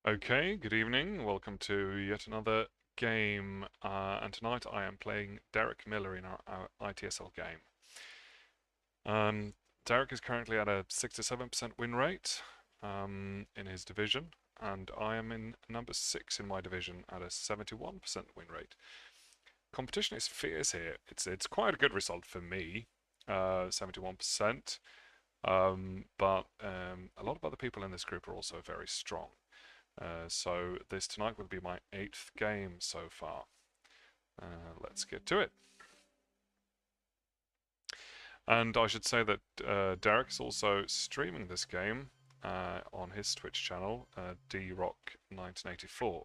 Okay, good evening. Welcome to yet another game. And tonight I am playing Derek Miller in our ITSL game. Um, Derek is currently at a 67% win rate in his division, and I am in number 6 in my division at a 71% win rate. Competition is fierce here. It's quite a good result for me, 71%. But a lot of other people in this group are also very strong. So this tonight will be my 8th game so far. Let's get to it. And I should say that Derek is also streaming this game on his Twitch channel, drock1984.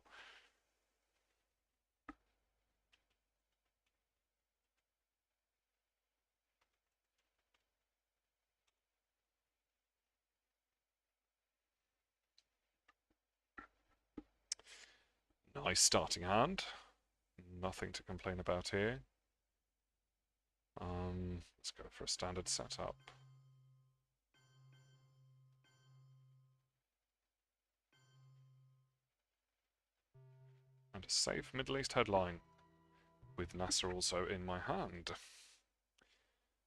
Nice starting hand. Nothing to complain about here. Let's go for a standard setup. And a safe Middle East headline, with NASA also in my hand.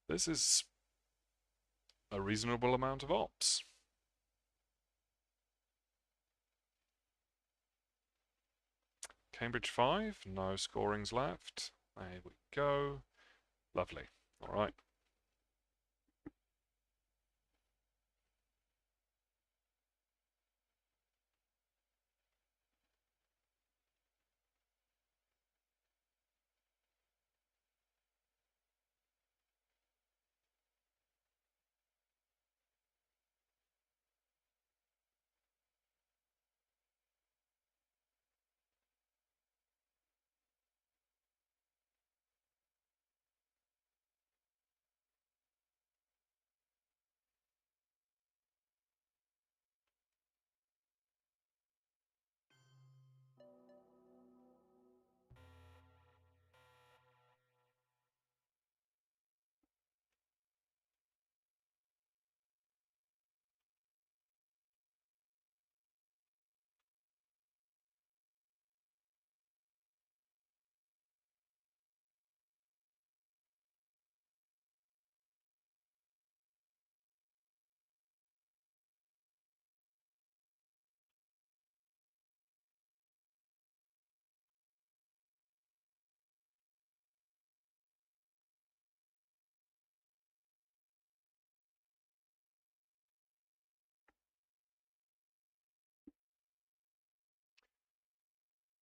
This is a reasonable amount of ops. Cambridge 5, no scorings left. There we go. Lovely. All right.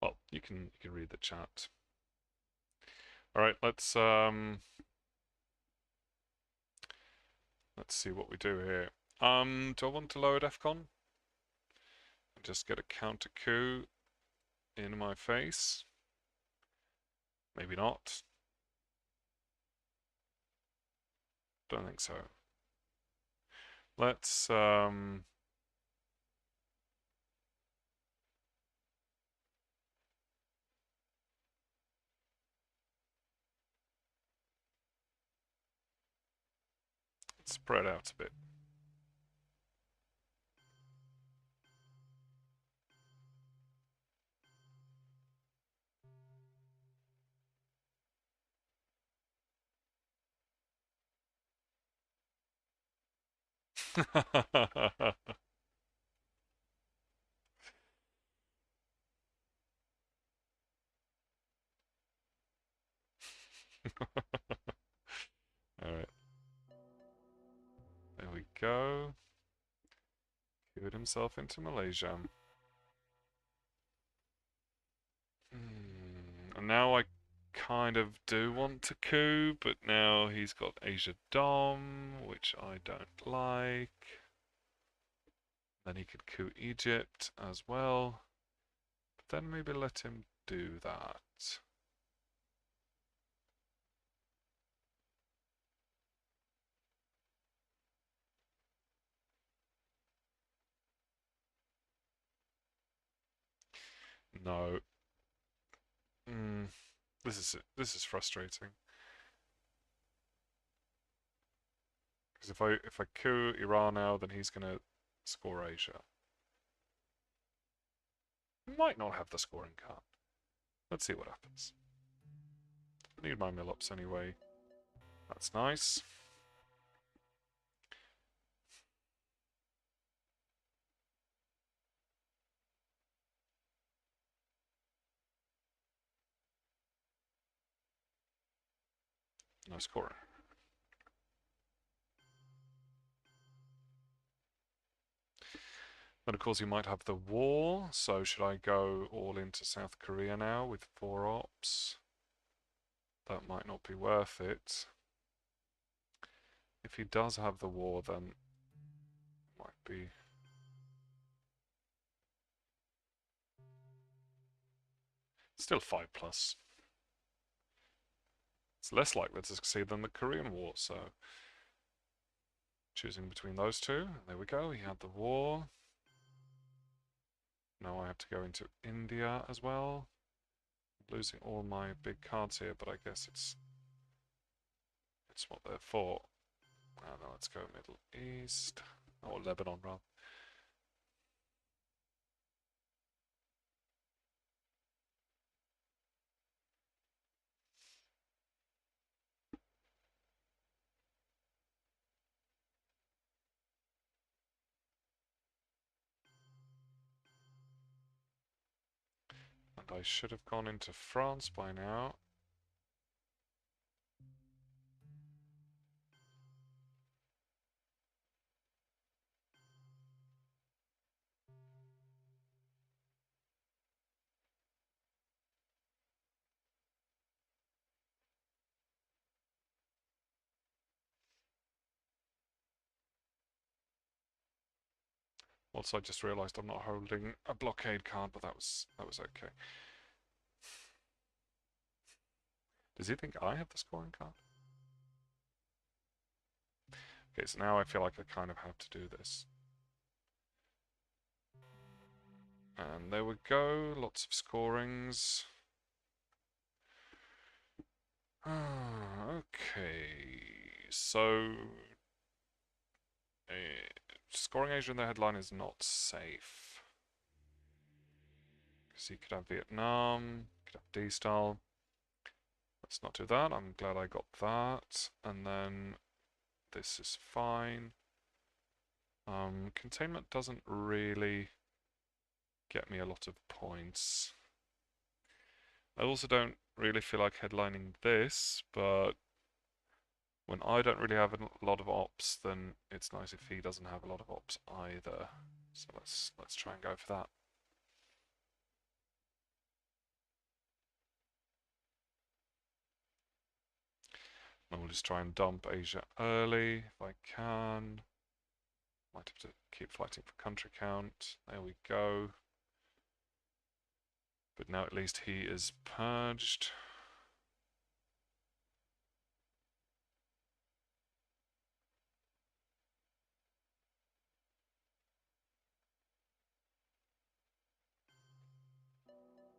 Well, you can read the chat. All right, let's see what we do here. Do I want to lower DEFCON? Just get a counter coup in my face? Maybe not. Don't think so. Let's spread out a bit. All right. There we go. Cured himself into Malaysia. And now I kind of do want to coup, but now he's got Asia Dom, which I don't like. Then he could coup Egypt as well. But then maybe let him do that. No. This is frustrating. Because if I coup Iran now, then he's gonna score Asia. might not have the scoring card. Let's see what happens. Need my mill-ups anyway. That's nice. No scoring. But of course, he might have the war, so should I go all into South Korea now with 4 ops? That might not be worth it. If he does have the war, then it might be... Still 5+. It's less likely to succeed than the Korean War, so... Choosing between those two. There we go, he had the war. Now I have to go into India as well. Losing all my big cards here, but I guess it's what they're for. Now let's go Middle East, or Lebanon rather. And I should have gone into France by now. Also, I just realised I'm not holding a blockade card, but that was okay. Does he think I have the scoring card? Okay, so now I feel like I kind of have to do this. And there we go, lots of scorings. Okay, so scoring Asia in the headline is not safe. Because he could have Vietnam, could have D-style. Let's not do that, I'm glad I got that. And then this is fine. Containment doesn't really get me a lot of points. I also don't really feel like headlining this, but when I don't really have a lot of ops, then it's nice if he doesn't have a lot of ops either. So let's try and go for that. And we'll just try and dump Asia early if I can. Might have to keep fighting for country count. There we go. But now at least he is purged.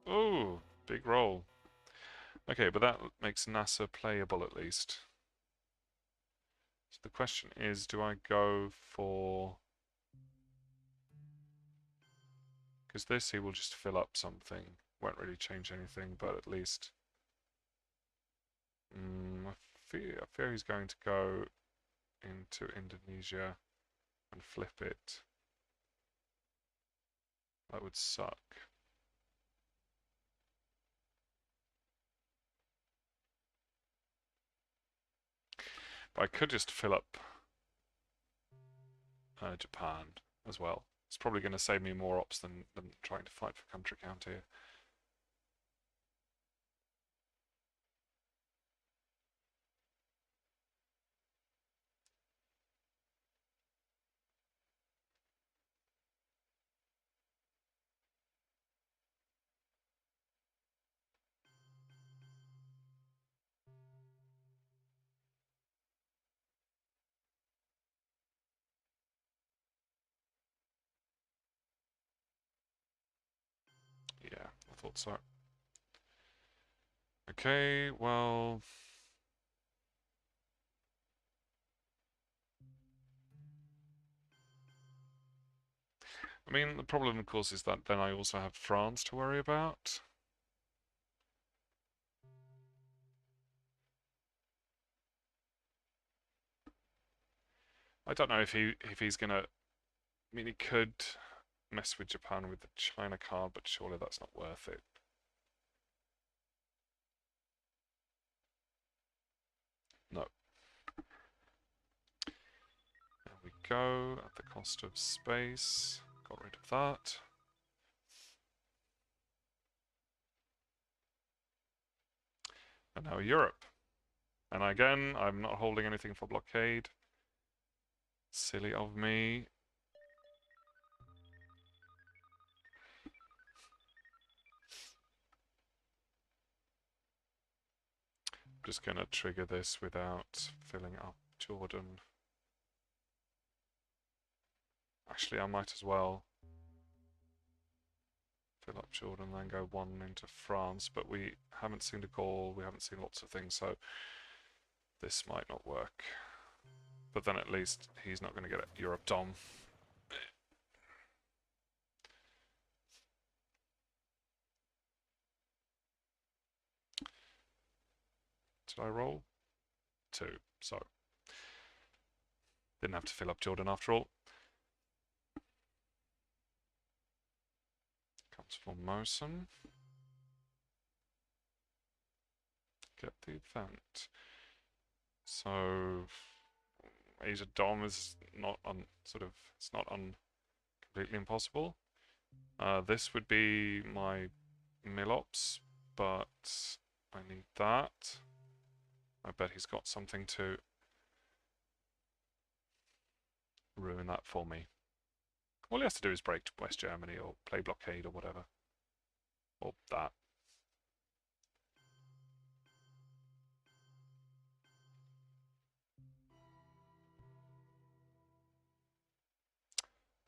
Oh, big roll. Okay, but that makes NASA playable at least. So the question is, do I go for... Because this he will just fill up something. Won't really change anything, but at least... I fear he's going to go into Indonesia and flip it. That would suck. But I could just fill up Japan as well. It's probably going to save me more ops than trying to fight for country count here. Yeah, I thought so. Okay, well... I mean, the problem, of course, is that then I also have France to worry about. I don't know if he's gonna. I mean, he could mess with Japan with the China card, but surely that's not worth it. No. There we go. At the cost of space, got rid of that. And now Europe. And again, I'm not holding anything for blockade. Silly of me. Just gonna trigger this without filling up Jordan. Actually, I might as well fill up Jordan and then go one into France, but we haven't seen the goal, we haven't seen lots of things, so this might not work. But then at least he's not going to get Europe Dom. Did I roll? 2, so didn't have to fill up Jordan after all. Comes Formosan. Get the event. So Asia Dom is not it's not completely impossible. This would be my Milops, but I need that. I bet he's got something to ruin that for me. All he has to do is break West Germany or play blockade or whatever. Or that.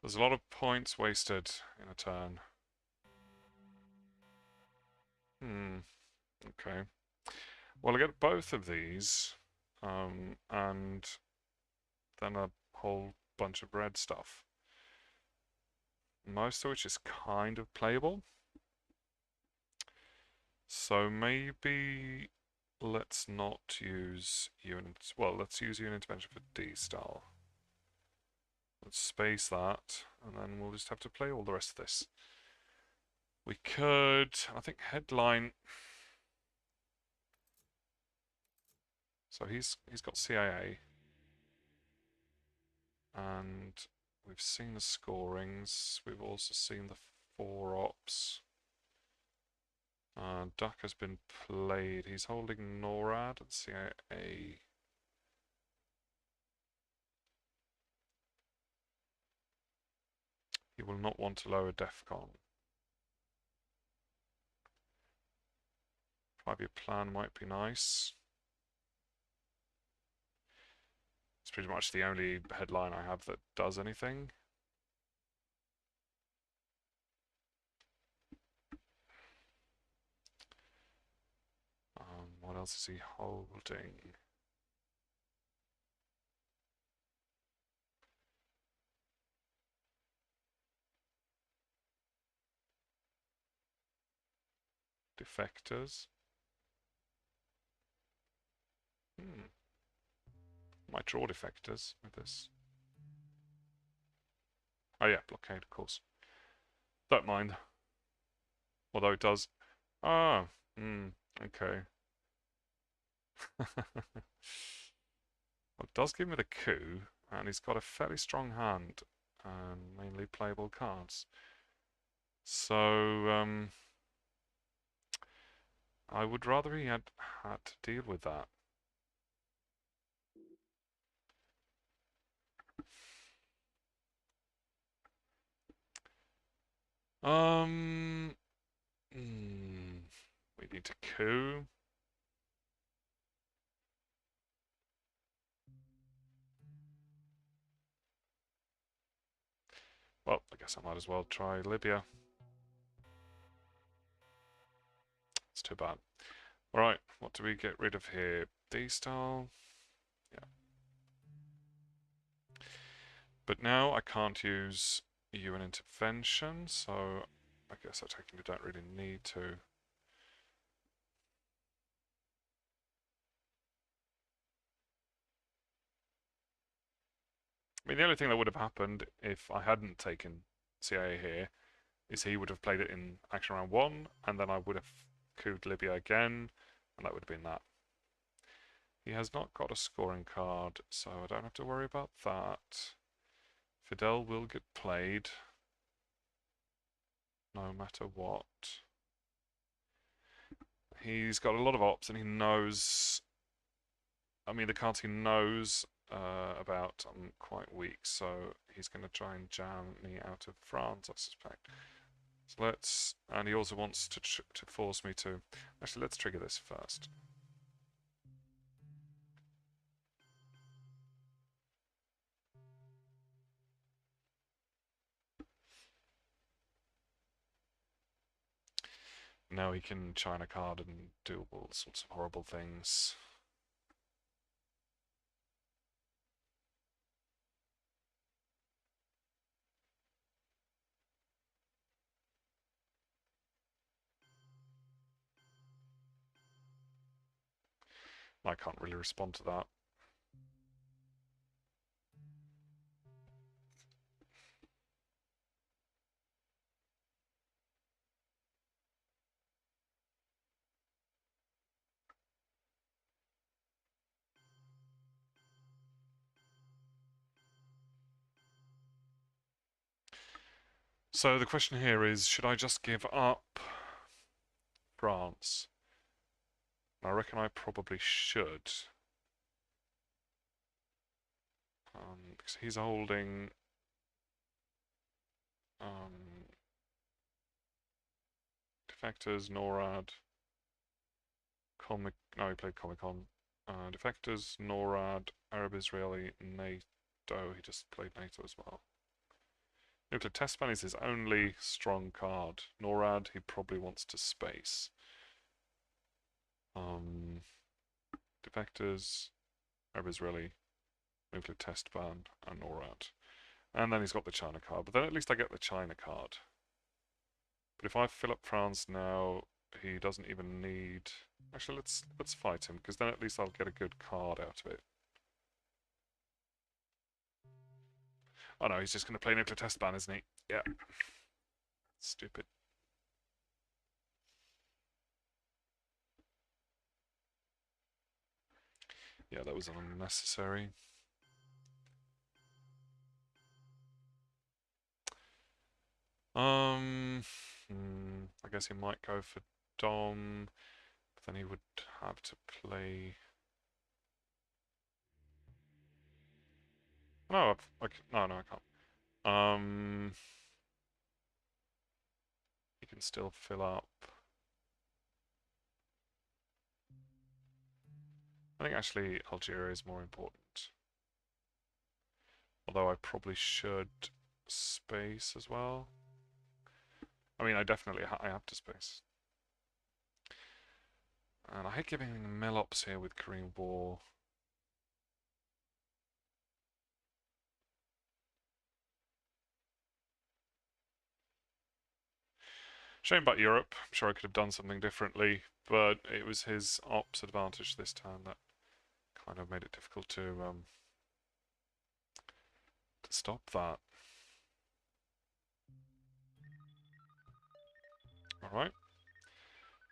There's a lot of points wasted in a turn. Okay. Well, I get both of these, and then a whole bunch of red stuff. Most of which is kind of playable. So maybe let's not use units. Well, let's use unit intervention for D-style. Let's space that, and then we'll just have to play all the rest of this. We could, I think, headline. So he's got CIA, and we've seen the scorings. We've also seen the 4 ops. Duck has been played. He's holding NORAD and CIA. He will not want to lower DEFCON. 5-year plan might be nice. It's pretty much the only headline I have that does anything. What else is he holding? Defectors. Might draw defectors with this. Oh yeah, blockade, of course. Don't mind. Although it does. Ah, okay. Well, it does give me the coup, and he's got a fairly strong hand, and mainly playable cards. So, I would rather he had to deal with that. We need to coup. Well, I guess I might as well try Libya. It's too bad. Alright, what do we get rid of here? D-style. Yeah. But now I can't use you an intervention, so I guess I technically don't really need to. I mean, the only thing that would have happened if I hadn't taken CIA here is he would have played it in action round 1, and then I would have couped Libya again, and that would have been that. He has not got a scoring card, so I don't have to worry about that. Fidel will get played, no matter what. He's got a lot of ops, and he knows. I mean, the cards he knows about, I'm quite weak, so he's going to try and jam me out of France, I suspect. So let's, and he also wants to force me to. Actually, let's trigger this first. Now he can China card and do all sorts of horrible things. I can't really respond to that. So the question here is, should I just give up France? I reckon I probably should. Because he's holding defectors, NORAD, no, he played Comic Con. Defectors, NORAD, Arab Israeli, NATO. He just played NATO as well. Nuclear test ban is his only strong card. NORAD, he probably wants to space. Defectors, Arab Israeli, nuclear test ban, and NORAD. And then he's got the China card, but then at least I get the China card. But if I fill up France now, he doesn't even need. Actually, let's fight him, because then at least I'll get a good card out of it. Oh no, he's just going to play nuclear test ban, isn't he? Yeah. Stupid. Yeah, that was unnecessary. I guess he might go for Dom, but then he would have to play. No, no, I can't. He can still fill up. I think actually Algeria is more important. Although I probably should space as well. I mean, I definitely I have to space. And I hate giving Melops here with Korean War. Shame about Europe. I'm sure I could have done something differently, but it was his ops advantage this turn that kind of made it difficult to stop that. Alright.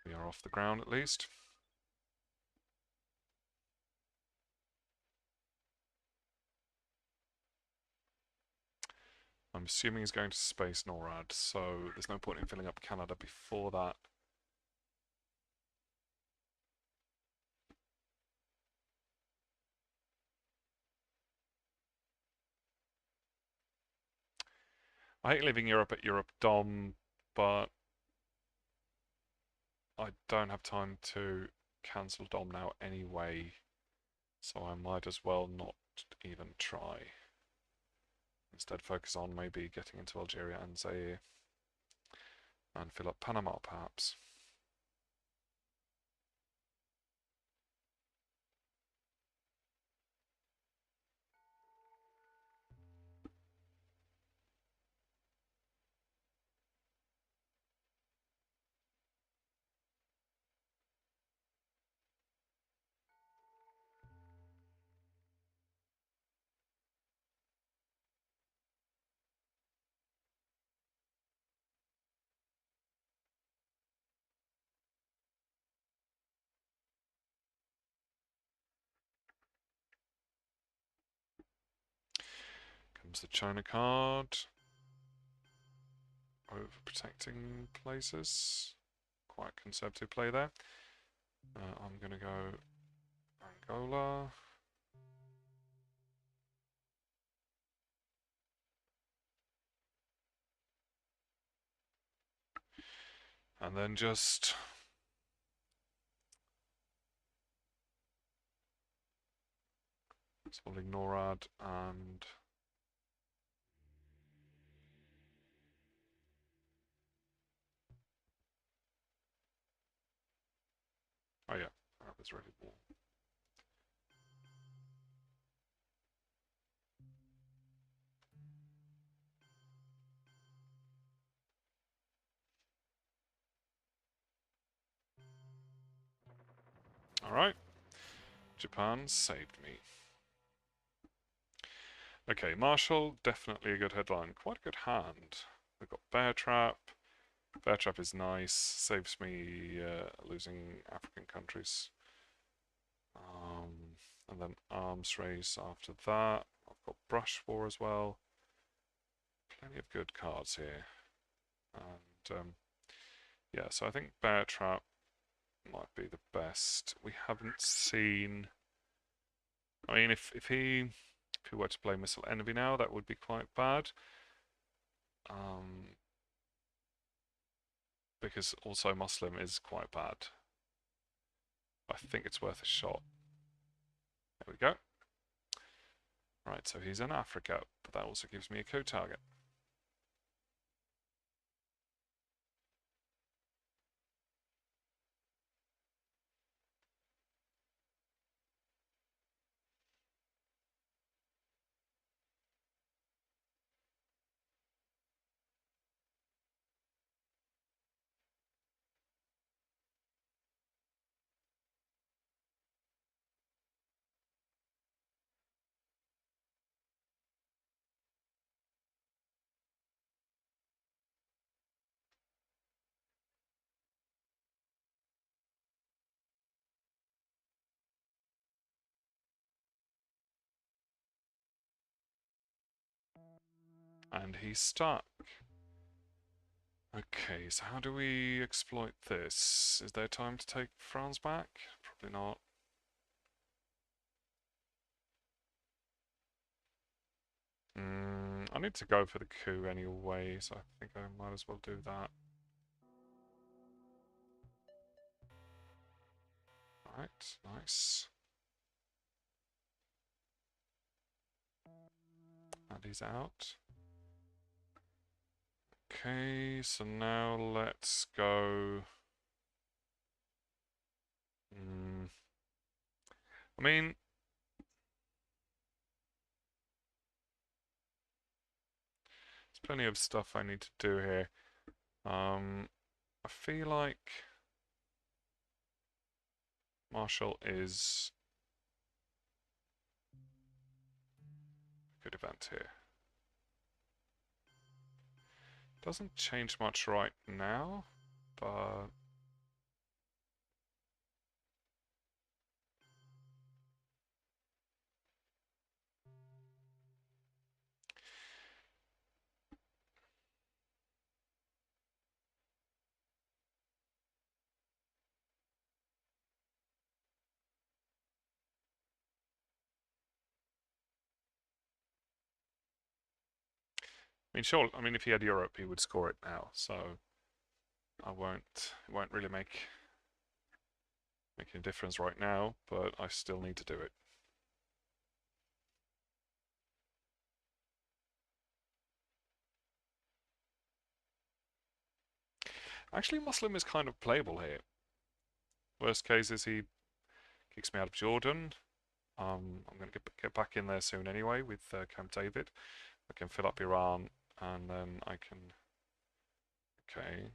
We are off the ground at least. I'm assuming he's going to space NORAD, so there's no point in filling up Canada before that. I hate leaving Europe at Europe Dom, but I don't have time to cancel Dom now anyway, so I might as well not even try. Instead focus on maybe getting into Algeria and Zaire and fill up Panama perhaps. Comes the China card. Overprotecting places. Quite conservative play there. I'm going to go Angola. And then just holding NORAD and oh yeah, that was really warm. Alright. Japan saved me. Okay, Marshall, definitely a good headline. Quite a good hand. We've got Bear Trap. Bear Trap is nice. Saves me losing African countries. And then Arms Race after that. I've got Brush War as well. Plenty of good cards here. And yeah, so I think Bear Trap might be the best. We haven't seen... I mean, if he were to play Missile Envy now, that would be quite bad. Because also Muslim is quite bad. I think it's worth a shot. There we go. Right, so he's in Africa, but that also gives me a co-target. And he's stuck. Okay, so how do we exploit this? Is there time to take France back? Probably not. I need to go for the coup anyway, so I think I might as well do that. Alright, nice. And he's out. Okay, so now let's go... I mean... There's plenty of stuff I need to do here. I feel like Marshall is a good event here. Doesn't change much right now, but I mean, sure. I mean, if he had Europe, he would score it now. So I won't. It won't really make a difference right now. But I still need to do it. Actually, Muslim is kind of playable here. Worst case is he kicks me out of Jordan. I'm going to get back in there soon anyway with Camp David. I can fill up Iran, and then I can. Okay.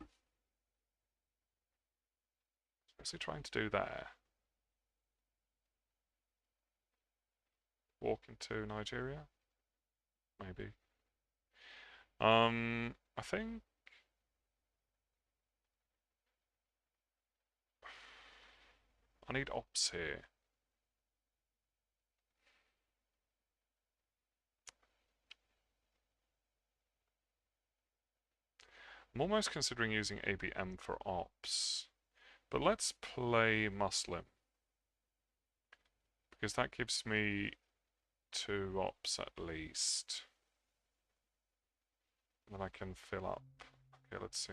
What's he trying to do there? Walk into Nigeria? Maybe. I think I need ops here. I'm almost considering using ABM for ops. But let's play Muslim. Because that gives me 2 ops at least. Then I can fill up. Okay, let's see.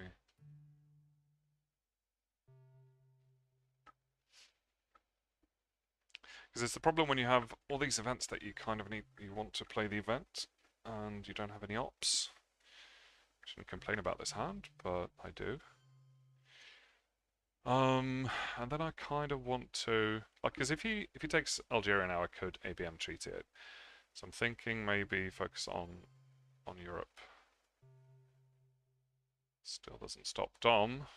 Because it's the problem when you have all these events that you kind of need, you want to play the event, and you don't have any ops. I shouldn't complain about this hand, but I do. And then I kind of want to, like, because if he takes Algeria now, I could ABM treat it. So I'm thinking maybe focus on Europe. Still doesn't stop Dom,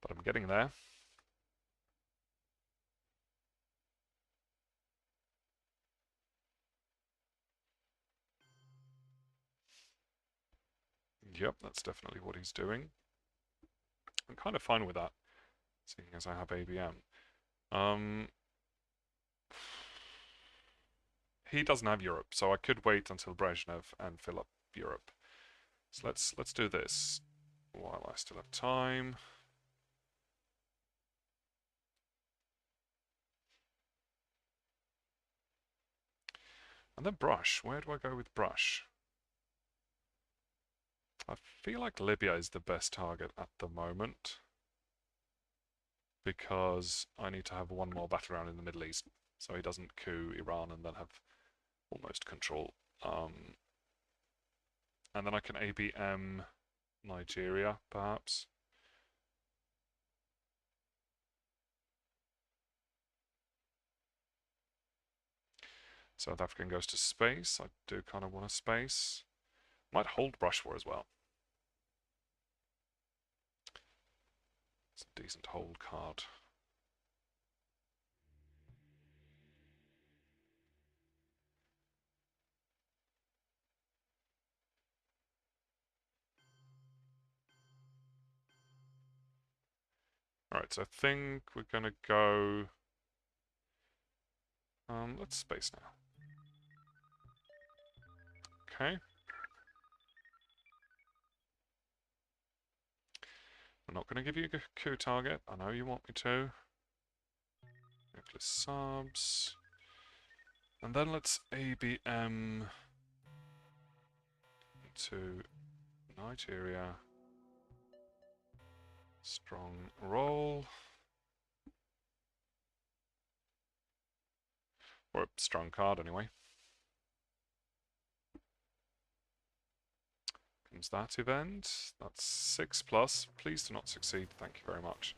but I'm getting there. Yep, that's definitely what he's doing. I'm kind of fine with that, seeing as I have ABM. He doesn't have Europe, so I could wait until Brezhnev and fill up Europe. So let's do this while I still have time. And then Brush. Where do I go with Brush? I feel like Libya is the best target at the moment, because I need to have one more battle round in the Middle East, so he doesn't coup Iran and then have almost control. And then I can ABM Nigeria, perhaps. South African goes to space. I do kind of want a space. Might hold Brush War as well. It's a decent hold card. Alright, so I think we're gonna go... let's space now. Okay. I'm not going to give you a coup target. I know you want me to. Nuclear subs. And then let's ABM to Nigeria. Strong roll. Or a strong card anyway. Comes that event. That's 6+. Please do not succeed. Thank you very much.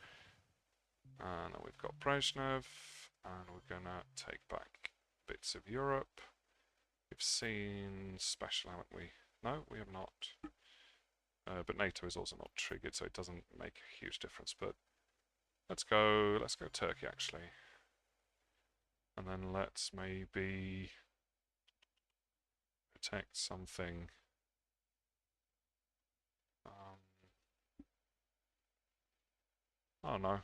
And now we've got Brezhnev. And we're going to take back bits of Europe. We've seen special, haven't we? No, we have not. But NATO is also not triggered, so it doesn't make a huge difference. But let's go Turkey actually. And then let's maybe protect something. Oh no.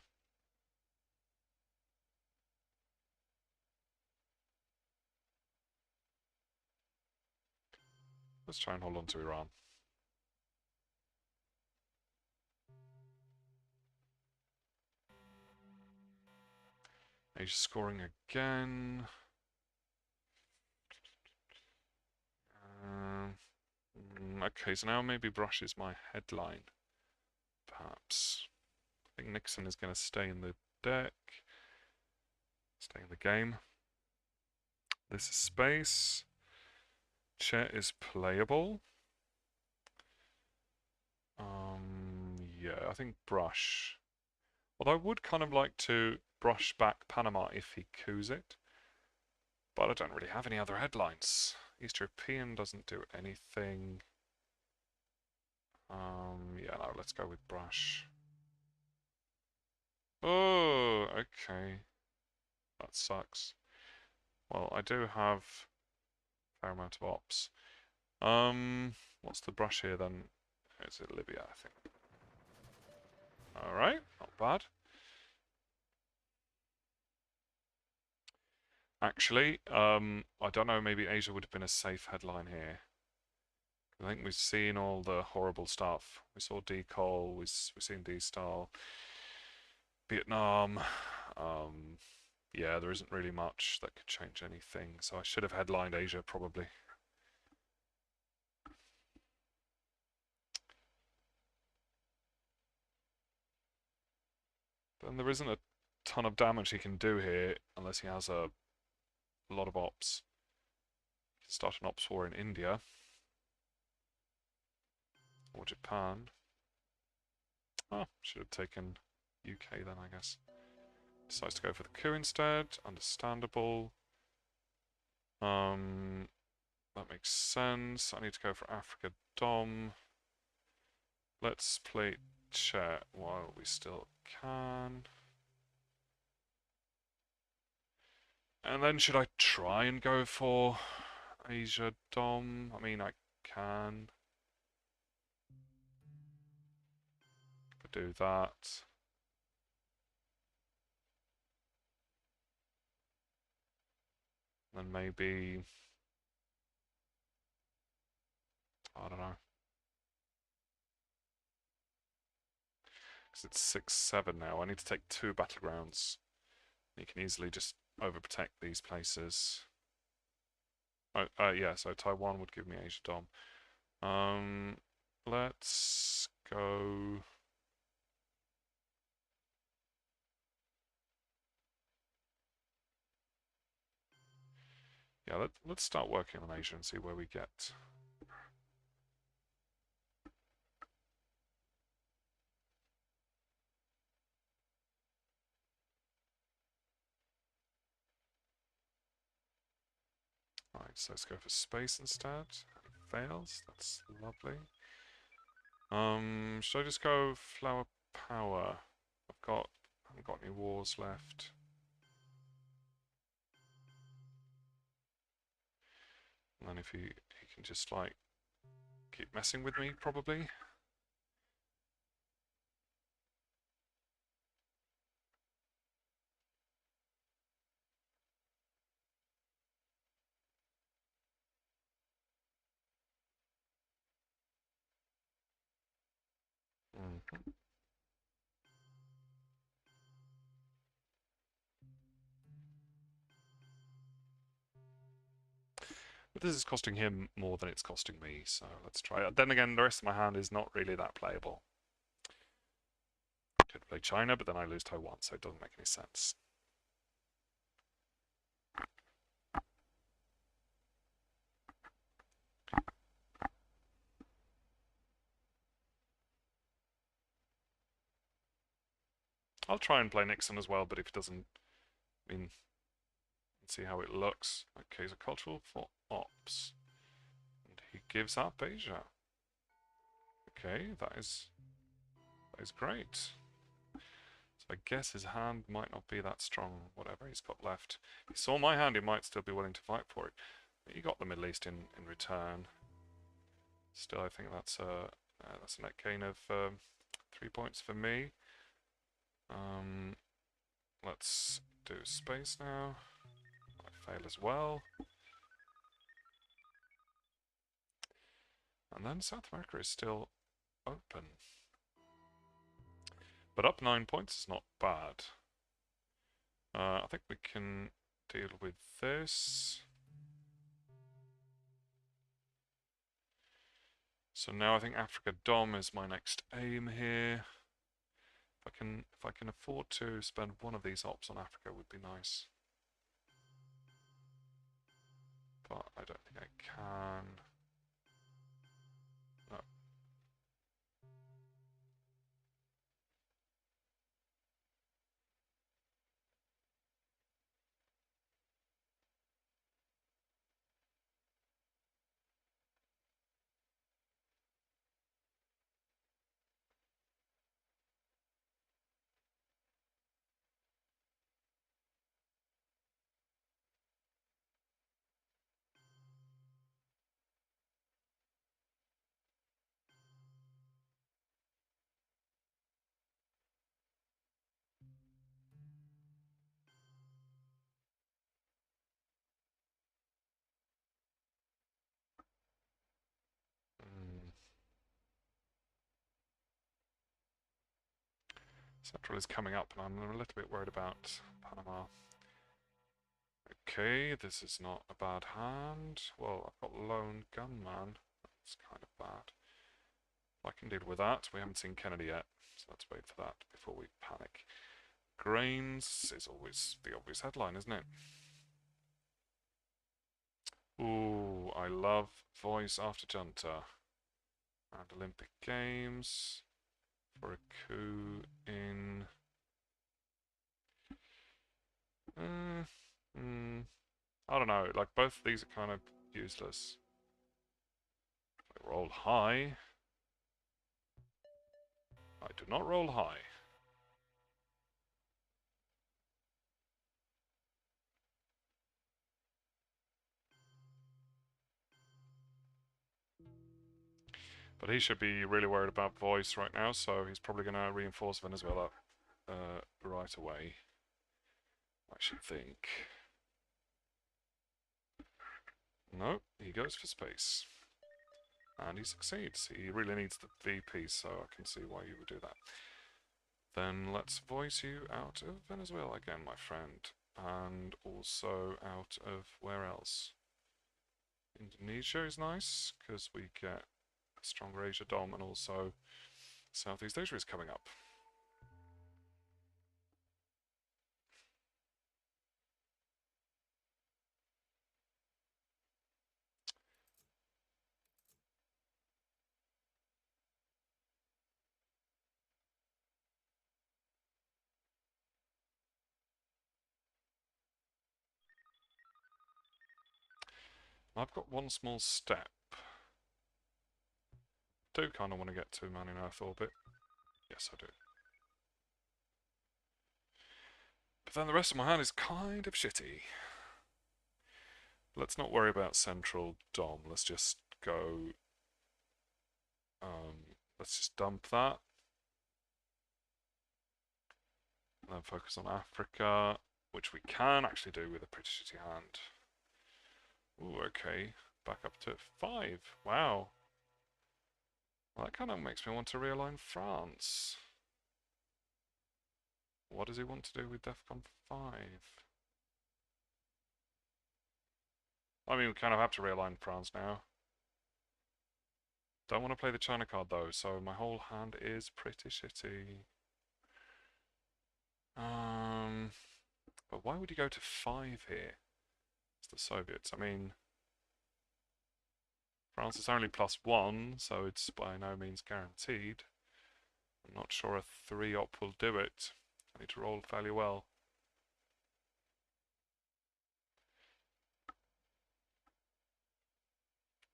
Let's try and hold on to Iran. Asia scoring again. Okay, so now maybe Brush is my headline. Perhaps. I think Nixon is going to stay in the deck. Stay in the game. This is space. Chet is playable. Yeah, I think Brush. Although I would kind of like to brush back Panama if he coups it. But I don't really have any other headlines. East European doesn't do anything. Yeah, no, let's go with Brush. Oh, okay. That sucks. Well, I do have a fair amount of ops. What's the Brush here then? Is it Libya, I think? Alright, not bad. Actually, I don't know, maybe Asia would have been a safe headline here. I think we've seen all the horrible stuff. We saw Decol, we've seen D-Style, Vietnam. Um, yeah, there isn't really much that could change anything, so I should have headlined Asia probably. Then there isn't a ton of damage he can do here unless he has a lot of ops. He can start an ops war in India or Japan. Oh, should have taken UK then, I guess. Decides to go for the coup instead. Understandable. That makes sense. I need to go for Africa Dom. Let's play chat while we still can. And then should I try and go for Asia Dom? I mean, I can. Could do that. Then maybe, I don't know. Because it's 6-7 now. I need to take 2 battlegrounds. You can easily just overprotect these places. Oh, yeah, so Taiwan would give me Asia Dom. Let's go. Yeah, let's start working on Asia and see where we get. Right, so let's go for space instead. Fails, that's lovely. Should I just go flower power? Haven't got any wars left. And then if he can just like keep messing with me probably. Mm. But this is costing him more than it's costing me, so let's try it. Then again, the rest of my hand is not really that playable. Could play China, but then I lose Taiwan, so it doesn't make any sense. I'll try and play Nixon as well, but if it doesn't, I mean, let's see how it looks. Okay, so cultural for ops. And he gives up Asia. Okay, that is great. So I guess his hand might not be that strong, whatever he's got left. If he saw my hand, he might still be willing to fight for it. But he got the Middle East in return. Still, I think that's a net gain of 3 points for me. Let's do space now. I fail as well. And then South America is still open. But up 9 points is not bad. I think we can deal with this. So now I think Africa Dom is my next aim here. If I can afford to spend one of these ops on Africa, would be nice. But I don't think I can. No. Central is coming up, and I'm a little bit worried about Panama. Okay, this is not a bad hand. Well, I've got Lone Gunman. That's kind of bad. I can deal with that. We haven't seen Kennedy yet, so let's wait for that before we panic. Grains is always the obvious headline, isn't it? Ooh, I love voice after Junta. And Olympic Games for a coup in... I don't know, like both of these are kind of useless. I roll high. I do not roll high. But he should be really worried about voice right now, so he's probably going to reinforce Venezuela right away. I should think. No, he goes for space. And he succeeds. He really needs the VP, so I can see why you would do that. Then let's voice you out of Venezuela again, my friend. And also out of where else? Indonesia is nice, because we get a stronger Asia Dom, and also Southeast Asia is coming up. I've got one small step. Do kind of want to get to man in Earth orbit. Yes, I do. But then the rest of my hand is kind of shitty. Let's not worry about central Dom. Let's just go... let's just dump that. And then focus on Africa, which we can actually do with a pretty shitty hand. Ooh, okay. Back up to 5. Wow. Well, that kind of makes me want to realign France. What does he want to do with DEFCON 5? I mean, we kind of have to realign France now. Don't want to play the China card though, so my whole hand is pretty shitty. But why would you go to 5 here? It's the Soviets. I mean, France is only +1, so it's by no means guaranteed. I'm not sure a 3-op will do it. I need to roll fairly well.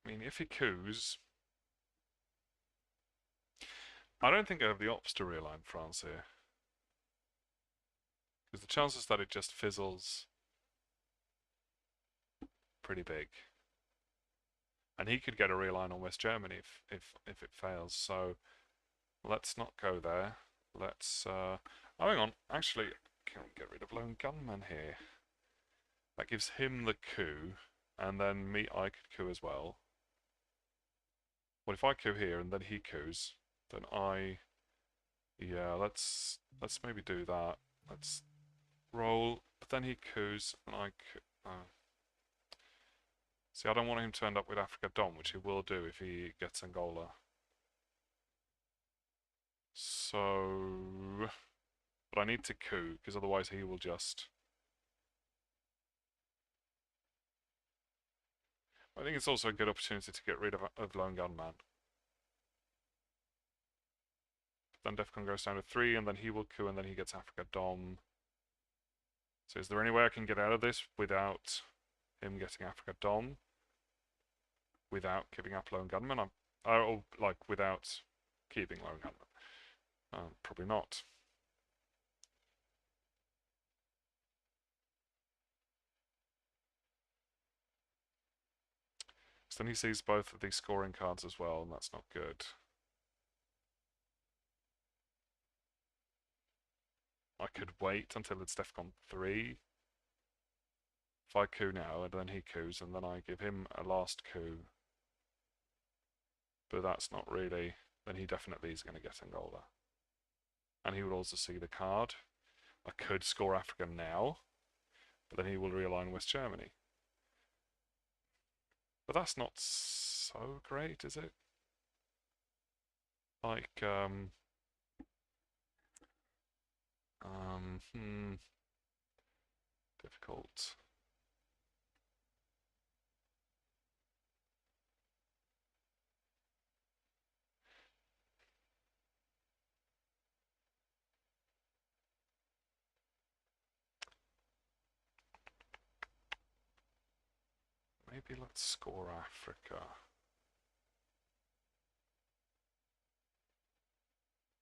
I mean, if he coups... I don't think I have the ops to realign France here. Because the chances that it just fizzles... pretty big. And he could get a realign on West Germany if it fails, so... let's not go there. Let's... oh, hang on. Actually, can we get rid of Lone Gunman here? That gives him the coup, and then I could coup as well. What if I coup here and then he coups? Then I... yeah, let's maybe do that. Let's roll, but then he coups and I see, I don't want him to end up with Africa Dom, which he will do if he gets Angola. So... but I need to coup, because otherwise he will just... I think it's also a good opportunity to get rid of Lone Gunman. Then DEFCON goes down to 3, and then he will coup, and then he gets Africa Dom. So is there any way I can get out of this without him getting Africa Dom? Without giving up Lone Gunman? Or, like, without keeping Lone Gunman? Probably not. So then he sees both of these scoring cards as well, and that's not good. I could wait until it's DEFCON 3. If I coup now, and then he coups, and then I give him a last coup. But that's not really... then he definitely is going to get Angola. and he would also see the card. I could score Africa now, but then he will realign West Germany. But that's not so great, is it? Like, difficult. Maybe let's score Africa.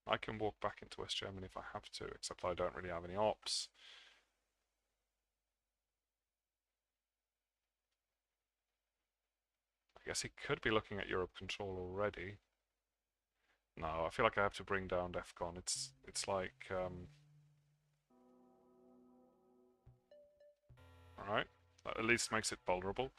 I can walk back into West Germany if I have to, except I don't really have any ops. I guess he could be looking at Europe control already. No, I feel like I have to bring down DEFCON. It's like alright. That at least makes it vulnerable.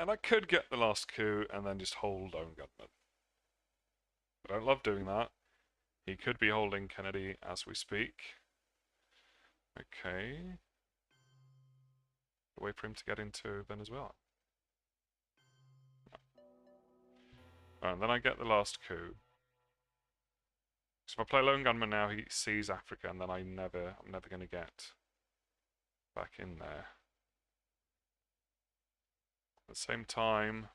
And I could get the last coup and then just hold Own Gunman. I don't love doing that. He could be holding Kennedy as we speak. Okay. Wait for him to get into Venezuela. And then I get the last coup. So if I play Lone Gunman now, he sees Africa, and then I'm never going to get back in there. At the same time,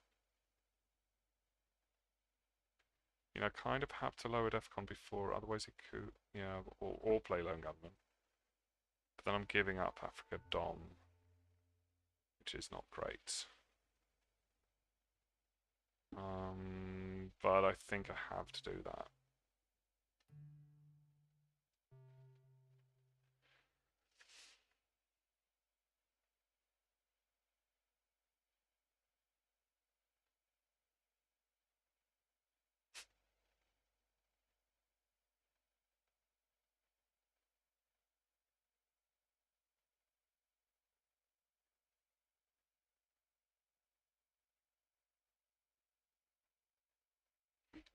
you know, kind of have to lower DEFCON before, otherwise he could, yeah, or play Lone Gunman. But then I'm giving up Africa Dom, which is not great. But I think I have to do that.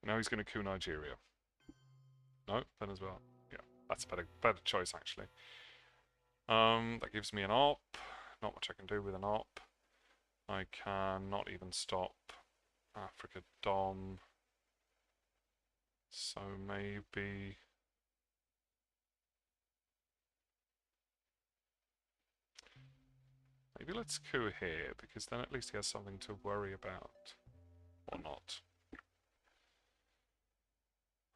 Now he's going to coup Nigeria. No, Venezuela. Yeah, that's a better choice actually. That gives me an op. Not much I can do with an op. I can not even stop Africa Dom. So maybe let's coup here, because then at least he has something to worry about. Or not.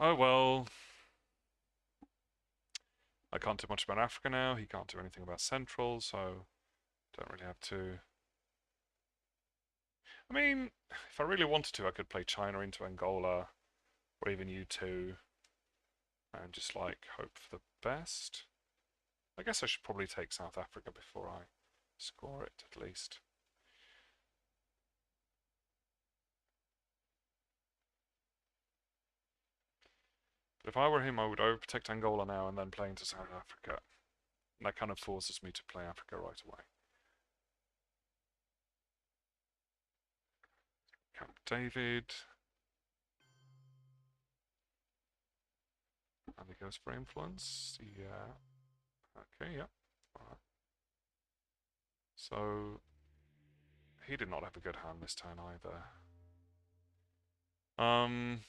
Oh well. I can't do much about Africa now, he can't do anything about Central, so don't really have to. I mean, if I really wanted to, I could play China into Angola, or even U2, and just like hope for the best. I guess I should probably take South Africa before I score it, at least. But if I were him, I would overprotect Angola now and then play into South Africa. And that kind of forces me to play Africa right away. Camp David. And he goes for influence. Yeah. Okay, yeah. Alright. So he did not have a good hand this turn either.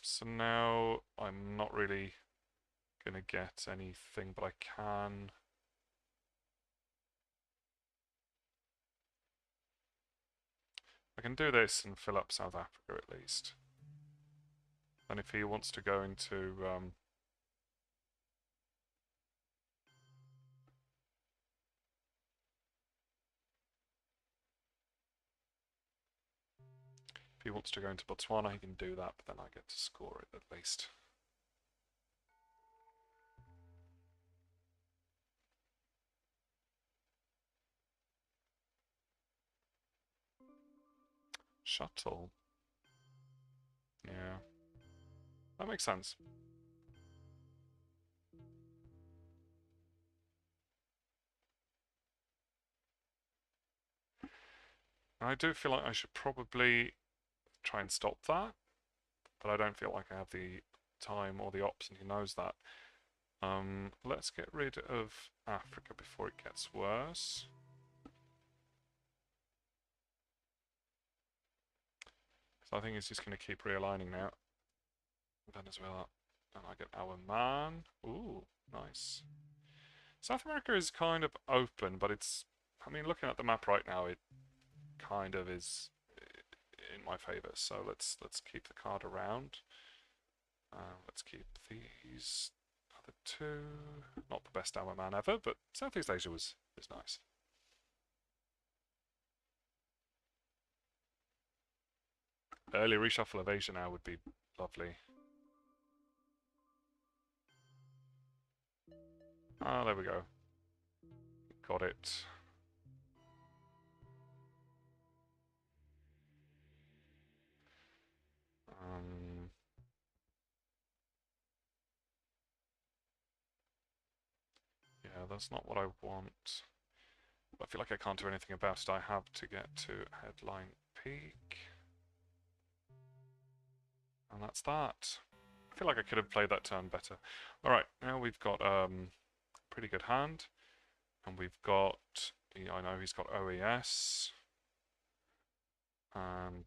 So now I'm not really gonna get anything, but I can. I can do this and fill up South Africa at least. And if he wants to go into if he wants to go into Botswana, he can do that, but then I get to score it at least. Shuttle. Yeah. That makes sense. I do feel like I should probably try and stop that, but I don't feel like I have the time or the ops, and he knows that. Let's get rid of Africa before it gets worse. So I think he's just going to keep realigning now. Venezuela. And I get our man. Ooh, nice. South America is kind of open, but it's... I mean, looking at the map right now, it kind of is in my favor. So let's keep the card around. Let's keep these other two. Not the best our man ever, but Southeast Asia is nice. Early reshuffle of Asia now would be lovely. Ah, there we go. Got it. Yeah, that's not what I want. I feel like I can't do anything about it. I have to get to headline peak. And that's that. I feel like I could have played that turn better. Alright, now we've got pretty good hand. And we've got... Yeah, I know he's got OES. And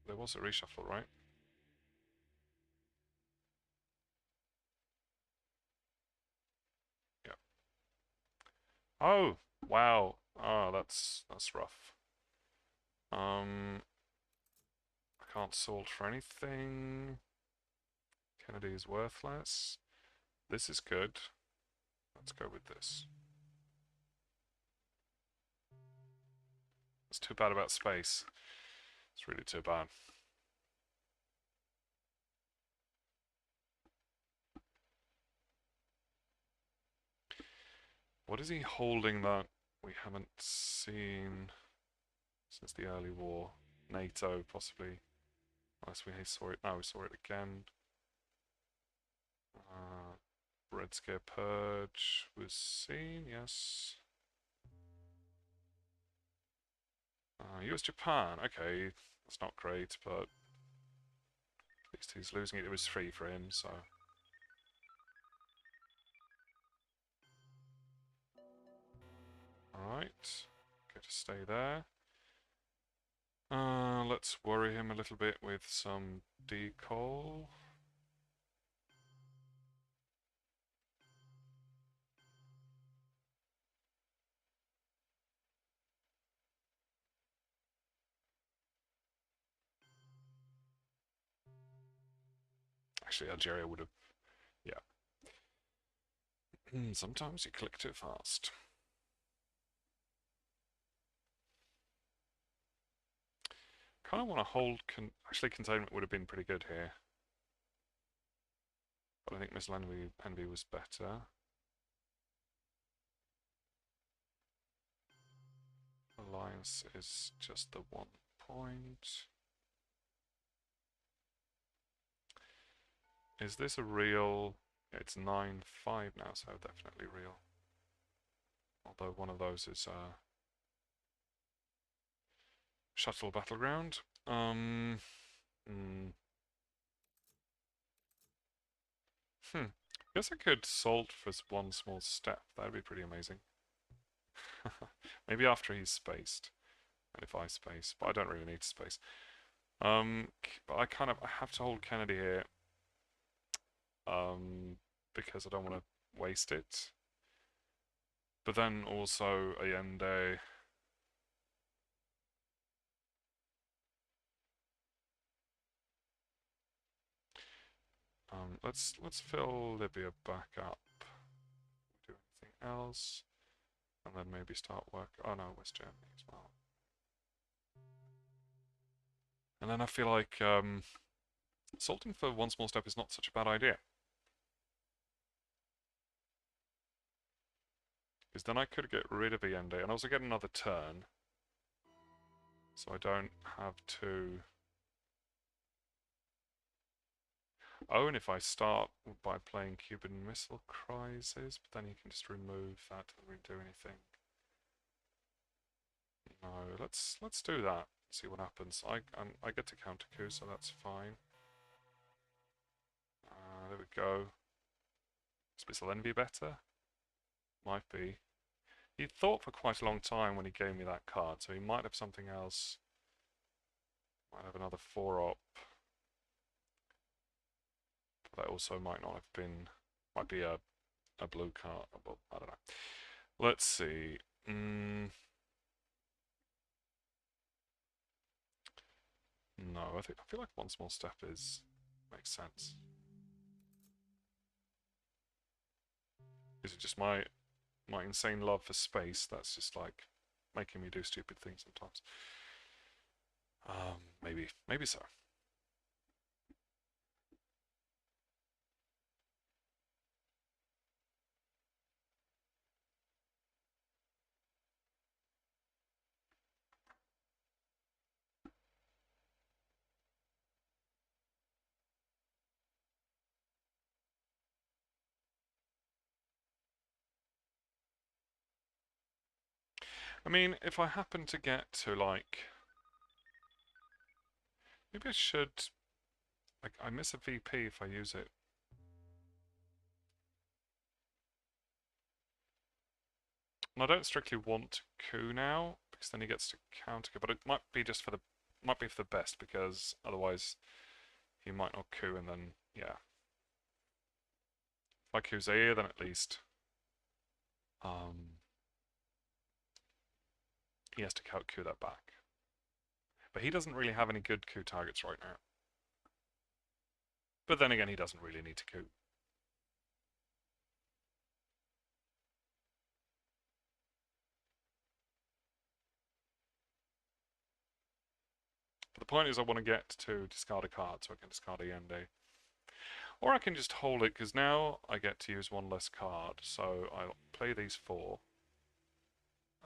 there was a reshuffle, right? Yeah. Oh! Wow. Oh, that's rough. I can't salt for anything. Kennedy is worthless. This is good. Let's go with this. It's too bad about space. It's really too bad. What is he holding that we haven't seen since the early war? NATO, possibly. Unless we saw it. No, we saw it again. Red Scare Purge was seen, yes. US Japan, okay. That's not great, but at least he's losing it. It was free for him, so. Alright. Get to stay there. Let's worry him a little bit with some decol. Actually, Algeria would have... Yeah. Sometimes you click too fast. Kind of want to hold... Actually, containment would have been pretty good here. But I think Missile Envy was better. Alliance is just the 1 point. Is this a real... It's 9-5 now, so definitely real. Although one of those is Shuttle Battleground. Guess I could salt for one small step. That'd be pretty amazing. Maybe after he's spaced. And if I space. But I don't really need to space. But I have to hold Kennedy here. Because I don't want to waste it. But then also Allende. Let's fill Libya back up. Do anything else, and then maybe start work. Oh no, West Germany as well. And then I feel like salting for one small step is not such a bad idea, because then I could get rid of Allende and also get another turn, so I don't have to. Oh, and if I start by playing Cuban Missile Crisis, but then you can just remove that, doesn't really do anything. No, let's do that. see what happens. I get to counter coup, so that's fine. There we go. Is Missile Envy better? Might be. He thought for quite a long time when he gave me that card, so he might have something else. Might have another 4-op. But that also might not have been... Might be a blue card. Well, I don't know. Let's see. No, I feel like one small step makes sense. Is it just my insane love for space that's just like making me do stupid things sometimes? Maybe so. I mean, if I happen to get to like, maybe I should, like, I miss a VP if I use it. And I don't strictly want coup now because then he gets to counter coup, but it might be just for the best because otherwise he might not coup and then yeah. If I coup Zaire, then at least he has to coup that back. But he doesn't really have any good coup targets right now. But then again, he doesn't really need to coup. But the point is I want to get to discard a card so I can discard a Yende. Or I can just hold it, because now I get to use one less card. So I'll play these 4.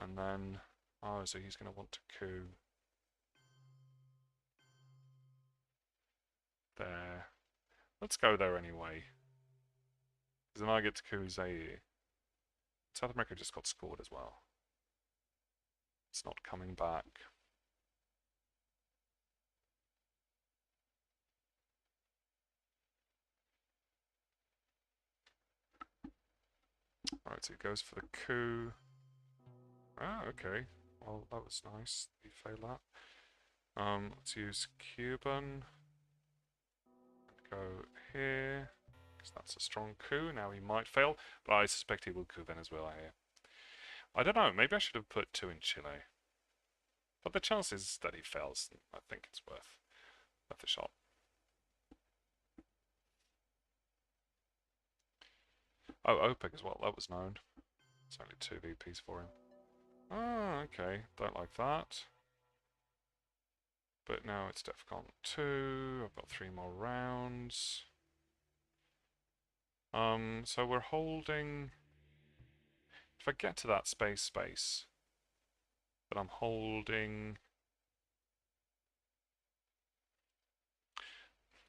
And then... Oh, so he's going to want to coup. There. Let's go there anyway. Because then I get to coup Zaire. South America just got scored as well. It's not coming back. Alright, so he goes for the coup. Ah, okay. Well, that was nice. He failed that. Let's use Cuban. Go here. Because that's a strong coup. Now he might fail, but I suspect he will coup Venezuela here. I don't know, maybe I should have put 2 in Chile. But the chances that he fails, I think it's worth a shot. Oh, OPEC as well, that was known. It's only 2 VPs for him. Oh, okay, don't like that. But now it's DEFCON 2, I've got 3 more rounds. So we're holding... If I get to that space, but I'm holding...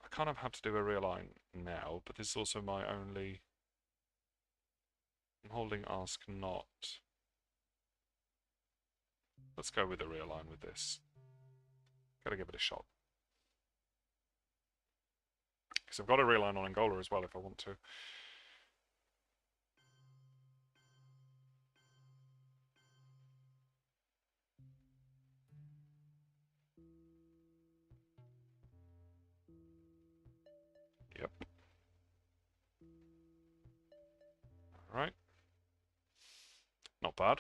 I kind of have to do a realign now, but this is also my only... I'm holding Ask Not. Let's go with a realign with this. Gotta give it a shot. Because I've got a realign on Angola as well if I want to. Yep. Alright. Not bad.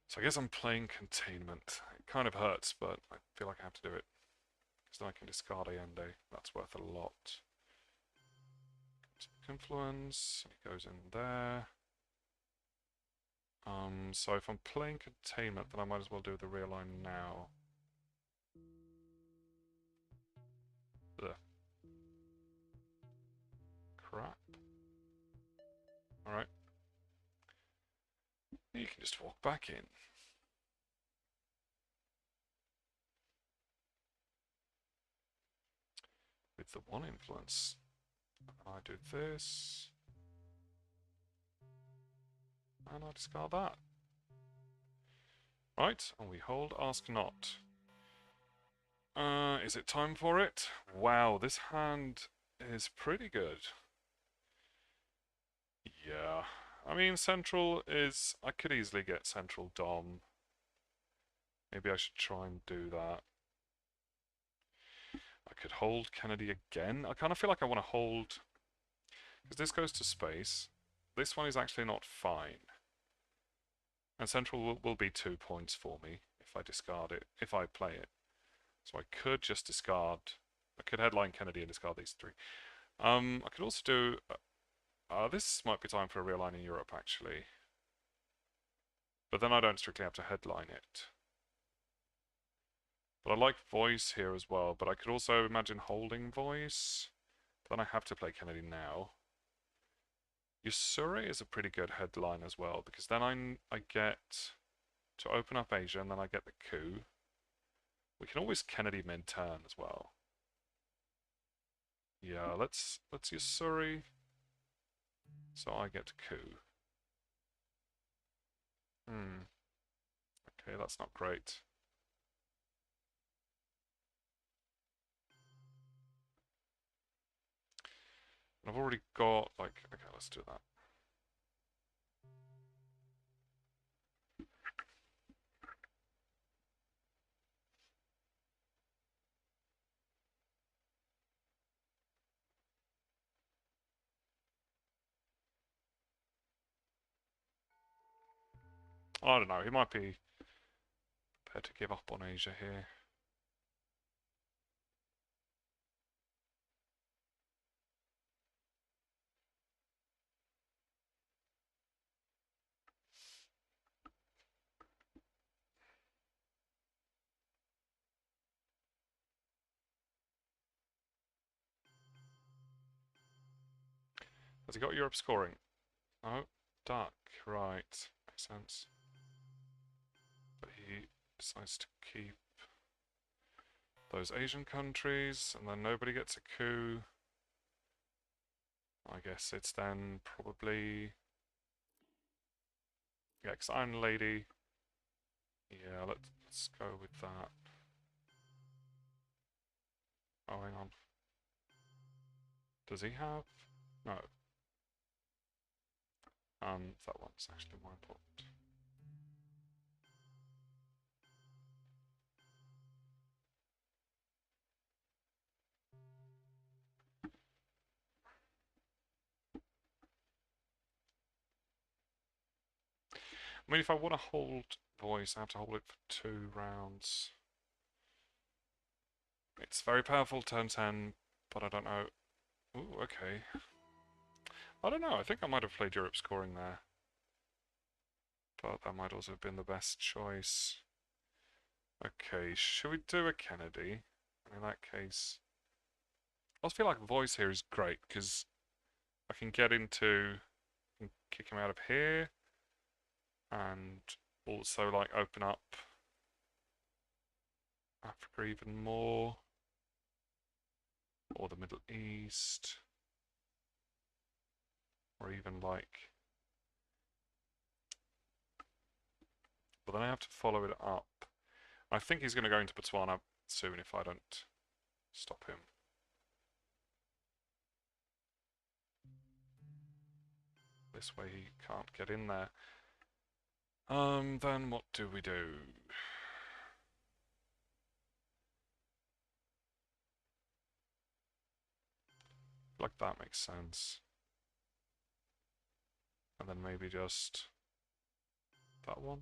So I guess I'm playing containment. It kind of hurts, but I feel like I have to do it. Because then I can discard Allende. That's worth a lot. Influence. It goes in there. So if I'm playing containment, then I might as well do the realign now. Ugh. Crap. Alright. You can just walk back in. With the 1 influence. I do this. And I discard that. Right, and we hold Ask Not. Is it time for it? Wow, this hand is pretty good. Yeah. I mean, Central is... I could easily get Central Dom. Maybe I should try and do that. I could hold Kennedy again. I kind of feel like I want to hold... Because this goes to space. This one is actually not fine. And Central will be 2 points for me if I discard it, if I play it. So I could just discard... I could headline Kennedy and discard these 3. I could also do... this might be time for a realign in Europe, actually. But then I don't strictly have to headline it. But I like voice here as well, but I could also imagine holding voice. But then I have to play Kennedy now. Yusuri is a pretty good headline as well, because then I get to open up Asia, and then I get the coup. We can always Kennedy mid-turn as well. Yeah, let's Yusuri. So I get to coup. Okay, that's not great. I've already got, like, okay, let's do that. I don't know, he might be prepared to give up on Asia here. Has he got Europe scoring? Oh, duck, right. Makes sense. But he decides to keep those Asian countries, and then nobody gets a coup. I guess it's then probably... Yeah, because Iron Lady... Yeah, let's go with that. Oh, hang on. Does he have... No. That one's actually more important. I mean, if I want to hold voice, I have to hold it for 2 rounds. It's very powerful, turn 10, but I don't know. Ooh, okay. I don't know, I think I might have played Europe scoring there. But that might also have been the best choice. Okay, should we do a Kennedy? And in that case... I also feel like voice here is great, because I can get into... I can kick him out of here, and also, like, open up Africa even more. Or the Middle East. Or even, like... But then I have to follow it up. I think he's going to go into Botswana soon if I don't stop him. This way he can't get in there. Then what do we do? Like that makes sense. And then maybe just that one.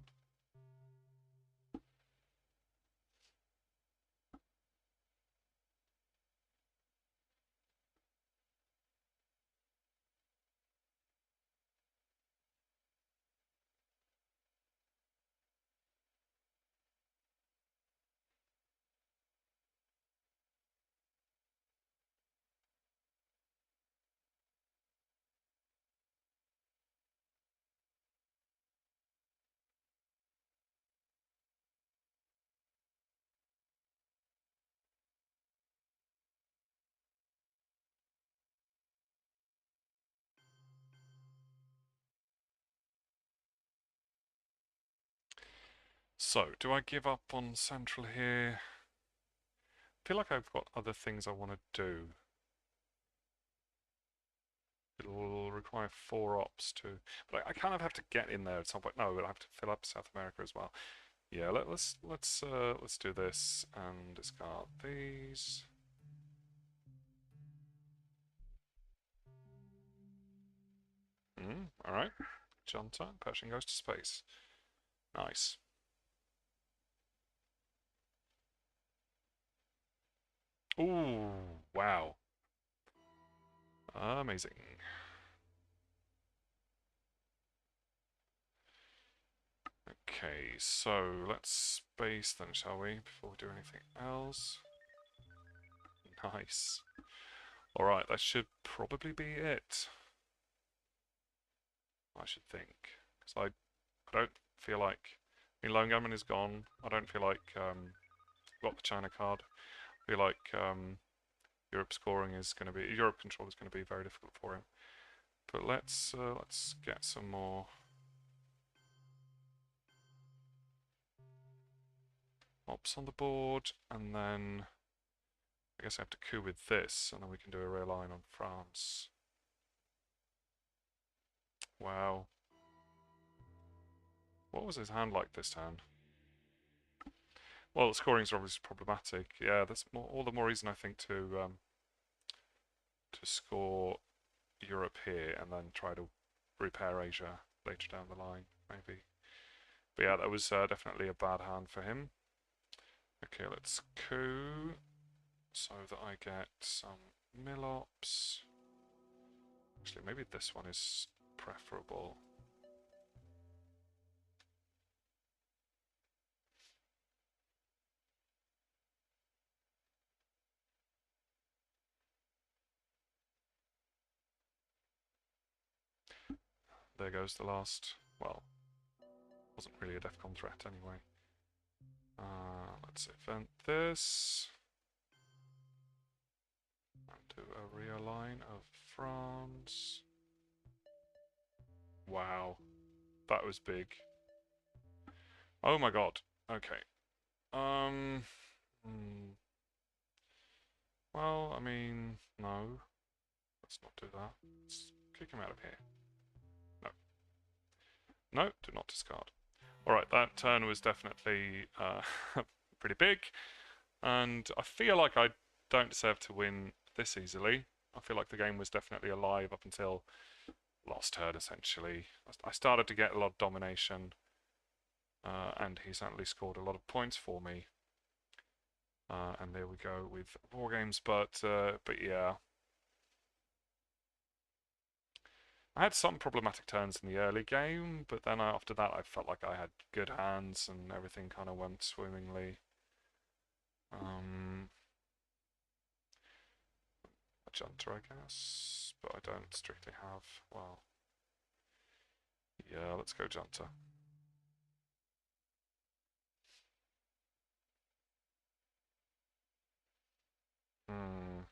So, do I give up on Central here? I feel like I've got other things I want to do. It'll require 4 ops to, but I kind of have to get in there at some point. No, but I have to fill up South America as well. Yeah, let's do this and discard these. All right, Junta, Pershing goes to space. Nice. Ooh, wow. Amazing. Okay, so let's space then, shall we, before we do anything else? Nice. Alright, that should probably be it. I should think. Because I don't feel like... I mean, Lone Gunman is gone. I don't feel like... got the China card. I feel like Europe scoring is going to be... Europe control is going to be very difficult for him. But let's get some more... ops on the board, and then... I guess I have to coup with this, and then we can do a real line on France. Wow. What was his hand like this turn? Well, scoring is obviously problematic. Yeah, that's all the more reason I think to score Europe here and then try to repair Asia later down the line, maybe. But yeah, that was definitely a bad hand for him. Okay, let's coup so that I get some Millops. Actually, maybe this one is preferable. There goes the last, well, wasn't really a DEFCON threat anyway. Let's event this. And do a realign of France. Wow, that was big. Oh my god. Okay. Hmm. Well, I mean, no. Let's not do that. Let's kick him out of here. No. No, do not discard. Alright, that turn was definitely pretty big. And I feel like I don't deserve to win this easily. I feel like the game was definitely alive up until last turn, essentially. I started to get a lot of domination. And he certainly scored a lot of points for me. And there we go with war games, but yeah, I had some problematic turns in the early game, but then after that I felt like I had good hands and everything kind of went swimmingly. A Junta, I guess, but I don't strictly have. Well, yeah, let's go Junta. Hmm.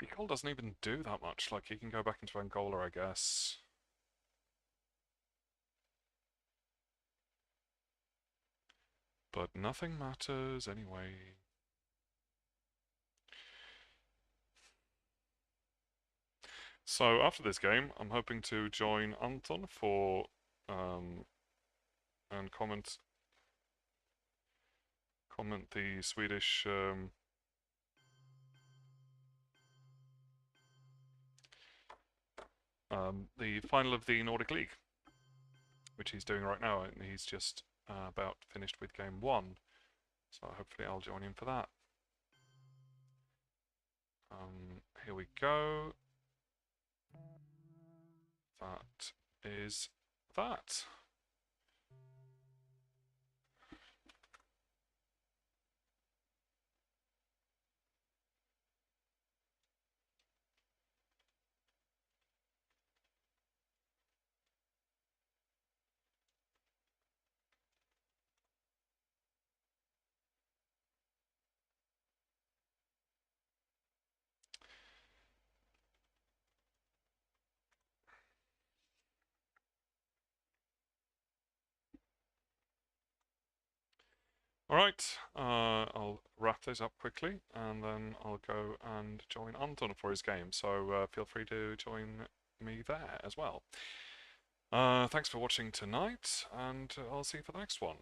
Decoll doesn't even do that much. Like, he can go back into Angola, I guess. But nothing matters anyway. So after this game, I'm hoping to join Anton for and comment the Swedish the final of the Nordic League, which he's doing right now, and he's just about finished with game 1. So hopefully I'll join him for that. Here we go. That is that. Alright, I'll wrap this up quickly and then I'll go and join Anton for his game, so feel free to join me there as well. Thanks for watching tonight, and I'll see you for the next one.